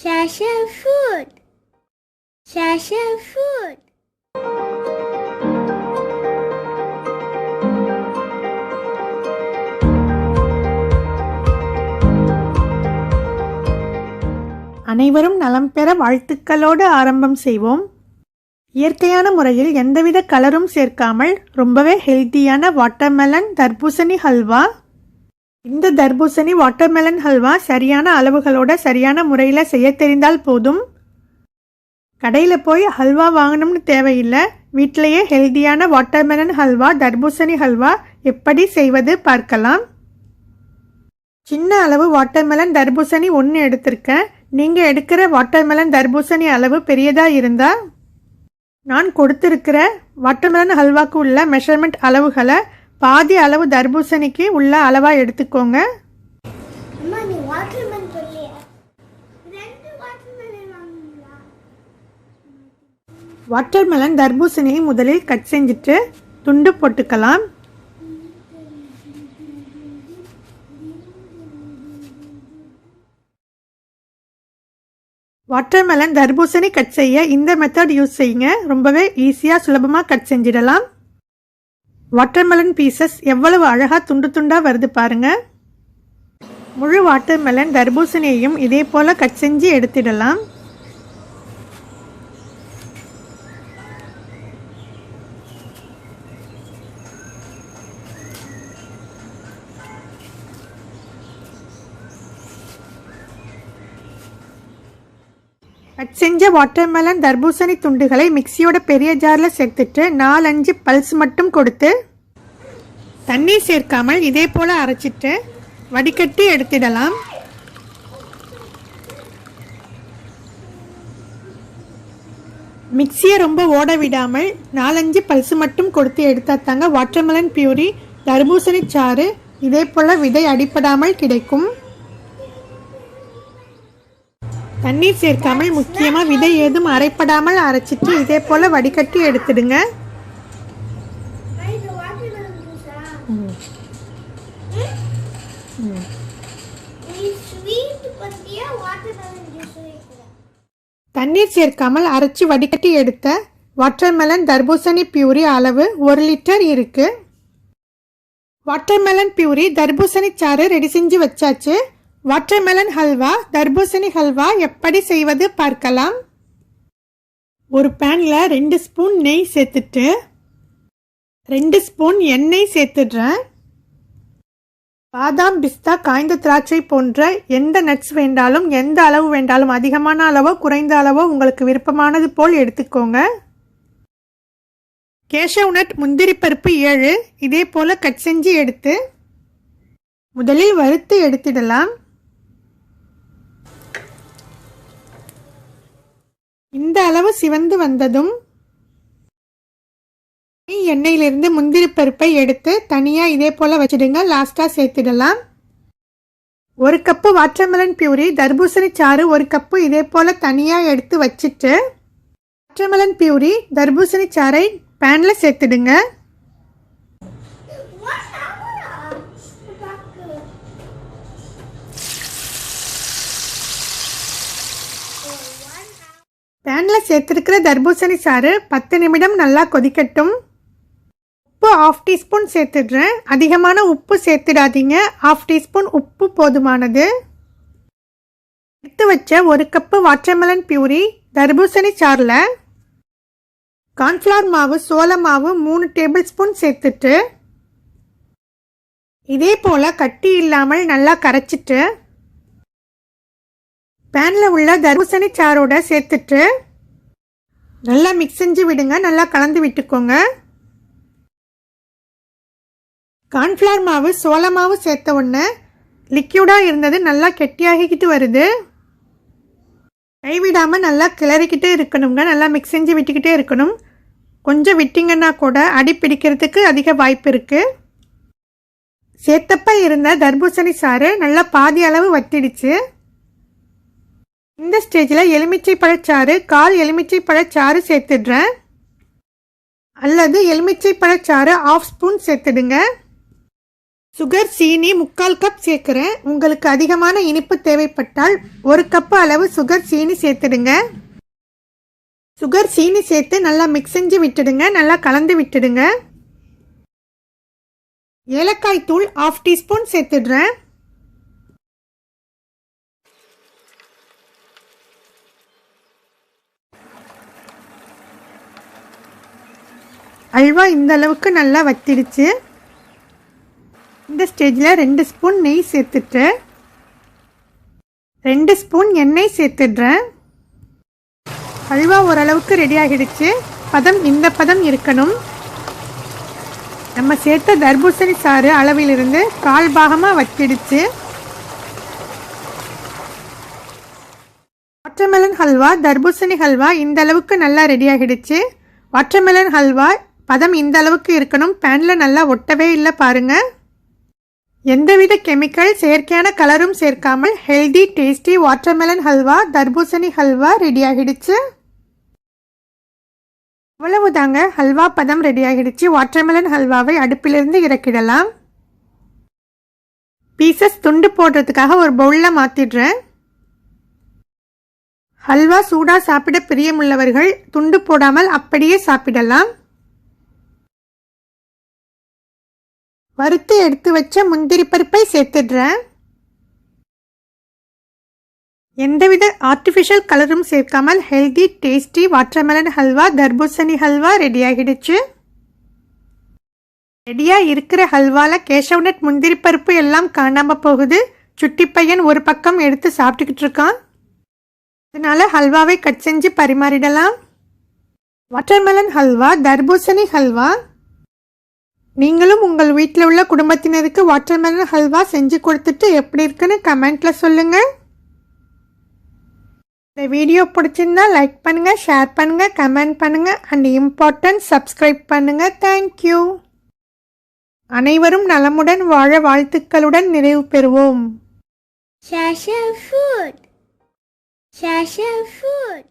Shasha food. Shasha food. அனைவரும் நலம் பெற வாழ்த்துக்களோடு ஆரம்பம் செய்வோம். இயற்கையான முறையில் எந்தவித கலரும் சேர்க்காமல் ரொம்பவே ஹெல்த்தியான வாட்டர்மெலன் தர்பூசணி ஹல்வா. இந்த தர்பூசணி வாட்டர்மெலன் ஹல்வா சரியான அளவுகளோட சரியான முறையில் செய்ய தெரிந்தால் போதும். கடையில் போய் ஹல்வா வாங்கணும்னு தேவையில்லை. வீட்டிலேயே ஹெல்த்தியான வாட்டர்மெலன் ஹல்வா தர்பூசணி ஹல்வா எப்படி செய்வது பார்க்கலாம். சின்ன அளவு வாட்டர்மெலன் தர்பூசணி 1 எடுத்திருக்கேன். நீங்கள் எடுக்கிற வாட்டர்மெலன் தர்பூசணி அளவு பெரியதாக இருந்தால் நான் கொடுத்துருக்கிற வாட்டர்மெலன் ஹல்வாக்கு உள்ள மெஷர்மெண்ட் அளவுகளை பாதி அளவு தர்பூசணிக்கு உள்ள அளவாக எடுத்துக்கோங்க. வாட்டர்மெலன் தர்பூசணியை முதலில் கட் செஞ்சுட்டு துண்டு போட்டுக்கலாம். வாட்டர்மெலன் தர்பூசணி கட் செய்ய இந்த மெத்தட் யூஸ் செய்யுங்க. ரொம்பவே ஈஸியாக சுலபமாக கட் செஞ்சிடலாம். வாட்டர்மெலன் பீசஸ் எவ்வளவு அழகாக துண்டு துண்டாக வருது பாருங்கள். முழு வாட்டர்மெலன் தர்பூசணியையும் இதே போல் கட் செஞ்சு எடுத்துடலாம். கட் செஞ்ச வாட்டர்மெலன் தர்பூசணி துண்டுகளை மிக்சியோட பெரிய ஜாரில் சேர்த்துட்டு 4-5 பல்ஸ் மட்டும் கொடுத்து தண்ணீர் சேர்க்காமல் இதே போல் அரைச்சிட்டு வடிகட்டி எடுத்துடலாம். மிக்சியை ரொம்ப ஓட விடாமல் 4-5 பல்ஸ் மட்டும் கொடுத்து எடுத்தா தாங்க வாட்டர்மெலன் பியூரி தர்பூசணி சாறு இதே போல் விதை அடிப்படாமல் கிடைக்கும். தண்ணீர் சேர்க்காமல் முக்கியமாக விதை ஏதும் அரைப்படாமல் அரைச்சிட்டு இதே போல் வடிகட்டி எடுத்துடுங்க. தண்ணீர் சேர்க்காமல் அரைச்சி வடிகட்டி எடுத்த வாட்டர்மெலன் தர்பூசணி பியூரி அளவு 1 லிட்டர் இருக்கு. வாட்டர்மெலன் பியூரி தர்பூசணி சாறு ரெடி செஞ்சு வச்சாச்சு. வாட்டர்மெலன் ஹல்வா தர்பூசணி ஹல்வா எப்படி செய்வது பார்க்கலாம். ஒரு பேனில் 2 ஸ்பூன் நெய் சேர்த்துட்டு 2 ஸ்பூன் எண்ணெய் சேர்த்துடுறேன். பாதாம், பிஸ்தா, காய்ந்த திராட்சை போன்ற எந்த நட்ஸ் வேண்டாலும் எந்த அளவு வேண்டாலும் அதிகமான அளவோ குறைந்த அளவோ உங்களுக்கு விருப்பமானது போல் எடுத்துக்கோங்க. கேஷவ் நட், முந்திரி பருப்பு 7 இதே போல் கட் செஞ்சு எடுத்து முதலில் வறுத்து எடுத்துடலாம். இந்த அளவு சிவந்து வந்ததும் எண்ணெயிலிருந்து முந்திரி பருப்பை எடுத்து தனியாக இதே போல் வச்சிடுங்க. லாஸ்ட்டாக சேர்த்துடலாம். 1 கப்பு வாட்டர்மெலன் பியூரி தர்பூசணி சாறு 1 கப்பு இதே போல் தனியாக எடுத்து வச்சுட்டு வாட்டர்மெலன் பியூரி தர்பூசணி சாறை பேனில் சேர்த்துடுங்க. பேனில் சேர்த்துருக்கிற தர்பூசணி சாறு 10 நிமிடம் நல்லா கொதிக்கட்டும். உப்பு 1/2 டீஸ்பூன் சேர்த்துடுறேன். அதிகமான உப்பு சேர்த்துடாதீங்க. 1/2 டீஸ்பூன் உப்பு போதுமானது. எடுத்து வச்ச 1 கப்பு வாட்டர்மெலன் பியூரி தர்பூசணி சாறில் கார்ன்ஃப்ளவர் மாவு, சோள மாவு 3 டேபிள் ஸ்பூன் சேர்த்துட்டு இதே போல் கட்டி இல்லாமல் நல்லா கரைச்சிட்டு பேனில் உள்ள தர்பூசணி சாரோட சேர்த்துட்டு நல்லா மிக்ஸ் செஞ்சு விடுங்க. நல்லா கலந்து விட்டுக்கோங்க. கார்ன்ஃப்ளவர் மாவு, சோள மாவு சேர்த்த உடனே லிக்யூடாக இருந்தது நல்லா கெட்டியாகிக்கிட்டு வருது. கைவிடாமல் நல்லா கிளறிக்கிட்டே இருக்கணுங்க. நல்லா மிக்ஸ் செஞ்சு விட்டுக்கிட்டே இருக்கணும். கொஞ்சம் விட்டிங்கன்னா கூட அடி பிடிக்கிறதுக்கு அதிக வாய்ப்பு இருக்குது. சேர்த்தப்ப இருந்த தர்பூசணி சாறு நல்லா பாதி அளவு வத்திடுச்சு. இந்த ஸ்டேஜில் எலுமிச்சை பழச்சாறு 1/4 எலுமிச்சை பழச்சாறு சேர்த்துடுறேன். அல்லது எலுமிச்சை பழச்சாறு 1/2 ஸ்பூன் சேர்த்துடுங்க. சுகர் சீனி 3/4 கப் சேர்க்கிறேன். உங்களுக்கு அதிகமான இனிப்பு தேவைப்பட்டால் 1 கப் அளவு சுகர் சீனி சேர்த்துடுங்க. சுகர் சீனி சேர்த்து நல்லா மிக்ஸ் செஞ்சு விட்டுடுங்க. நல்லா கலந்து விட்டுடுங்க. ஏலக்காய் தூள் 1/2 டீஸ்பூன் சேர்த்துடுறேன். அல்வா இந்த அளவுக்கு நல்லா வத்திடுச்சு. இந்த ஸ்டேஜில் 2 ஸ்பூன் நெய் சேர்த்துட்டு 2 ஸ்பூன் எண்ணெய் சேர்த்துடுறேன். அல்வா ஓரளவுக்கு ரெடி ஆகிடுச்சு. பதம் இந்த பதம் இருக்கணும். நம்ம சேர்த்த தர்பூசணி சாறு அளவிலிருந்து 1/4 பாகமாக வத்திடுச்சு. வாட்டர்மெலன் ஹல்வா தர்பூசணி ஹல்வா இந்த அளவுக்கு நல்லா ரெடி ஆகிடுச்சு. வாட்டர்மெலன் ஹல்வா பதம் இந்த அளவுக்கு இருக்கணும். பேனில் நல்லா ஒட்டவே இல்லை பாருங்கள். எந்தவித கெமிக்கல் செயற்கையான கலரும் சேர்க்காமல் ஹெல்தி டேஸ்டி வாட்டர்மெலன் ஹல்வா தர்பூசணி ஹல்வா ரெடி ஆகிடுச்சு. அவ்வளவுதாங்க, ஹல்வா பதம் ரெடி ஆகிடுச்சு. வாட்டர்மெலன் ஹல்வாவை அடுப்பிலிருந்து இறக்கிடலாம். பீசஸ் துண்டு போடுறதுக்காக ஒரு பவுலில் மாற்றிடுறேன். ஹல்வா சூடாக சாப்பிட பிரியமுள்ளவர்கள் துண்டு போடாமல் அப்படியே சாப்பிடலாம். வறுத்து எடுத்து வச்ச முந்திரி பருப்பை சேர்த்துடுறேன். எந்தவித ஆர்டிஃபிஷியல் கலரும் சேர்க்காமல் ஹெல்தி டேஸ்டி வாட்டர்மெலன் ஹல்வா தர்பூசணி ஹல்வா ரெடி ஆகிடுச்சு. ரெடியாக இருக்கிற ஹல்வாவில் கேஷவ்நட் முந்திரி பருப்பு எல்லாம் காணாமல் போகுது. சுட்டி பையன் ஒரு பக்கம் எடுத்து சாப்பிட்டுக்கிட்டு இருக்கான். அதனால ஹல்வாவை கட் செஞ்சு பரிமாறிடலாம். வாட்டர்மெலன் ஹல்வா தர்பூசணி ஹல்வா நீங்களும் உங்கள் வீட்டில் உள்ள குடும்பத்தினருக்கு வாட்டர்மெலன் ஹல்வா செஞ்சு கொடுத்துட்டு எப்படி இருக்குன்னு கமெண்ட்டில் சொல்லுங்கள். இந்த வீடியோ பிடிச்சிருந்தா லைக் பண்ணுங்கள், ஷேர் பண்ணுங்கள், கமெண்ட் பண்ணுங்கள் அண்ட் இம்பார்ட்டன்ட் சப்ஸ்கிரைப் பண்ணுங்கள். தேங்க்யூ. அனைவரும் நலமுடன் வாழ வாழ்த்துக்களுடன் நிறைவு பெறுவோம். Share food. Share food.